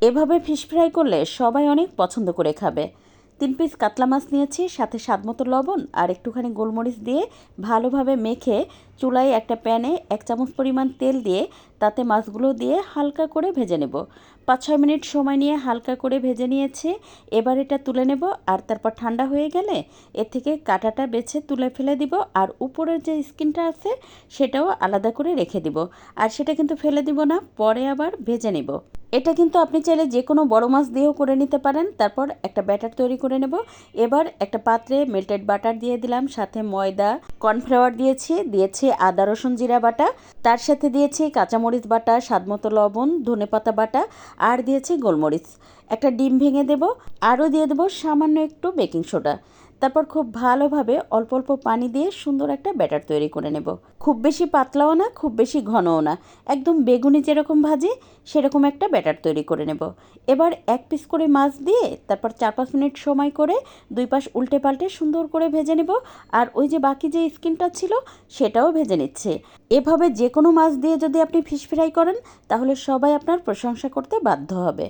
এভাবে fish fry করলে সবাই অনেক পছন্দ করে খাবে। 3 পিস কাতলা মাছ নিয়েছি, সাথে স্বাদমতো লবণ আর একটুখানি গোলমরিচ দিয়ে ভালোভাবে মেখে চুলায় একটা প্যানে 1 চামচ পরিমাণ তেল দিয়ে তাতে মাছগুলো দিয়ে হালকা করে ভেজে নেব। 5-6 মিনিট সময় নিয়ে হালকা করে ভেজে নিয়েছি। এবার এটা তুলে নেব আর তারপর ঠান্ডা হয়ে গেলে এর থেকে কাঁটাটা বেছে তুলে ফেলে দিব আর উপরের যে স্কিনটা আছে সেটাও আলাদা করে রেখে দিব। আর সেটা কিন্তু ফেলে দিব না, পরে আবার ভেজে নেব। এটা কিন্তু আপনি চাইলে যে কোনো বড় মাছ দিয়েও করে নিতে পারেন। তারপর একটা ব্যাটার তৈরি করে নেব। এবার একটা পাত্রে মেল্টেড বাটার দিয়ে দিলাম, সাথে ময়দা, কর্নফ্লাওয়ার দিয়েছি আদা রসুন জিরা বাটা, তার সাথে দিয়েছি কাঁচামরিচ বাটা, স্বাদমতো লবণ, ধনেপাতা বাটা আর দিয়েছি গোলমরিচ। একটা ডিম ভেঙে দেব, আরও দিয়ে দেবো সামান্য একটু বেকিং সোডা। তারপর খুব ভালোভাবে অল্প অল্প পানি দিয়ে সুন্দর একটা ব্যাটার তৈরি করে নেব। খুব বেশি পাতলাও না, খুব বেশি ঘনও না, একদম বেগুনি যেরকম ভাজি সেরকম একটা ব্যাটার তৈরি করে নেব। এবার 1 পিস করে মাছ দিয়ে তারপর 4-5 মিনিট সময় করে 2 পাশ উল্টে পাল্টে সুন্দর করে ভেজে নেব। আর ওই যে বাকি যে স্কিনটা ছিল সেটাও ভেজে নিচ্ছে। এভাবে যে কোনো মাছ দিয়ে যদি আপনি ফিশ ফ্রাই করেন তাহলে সবাই আপনার প্রশংসা করতে বাধ্য হবে।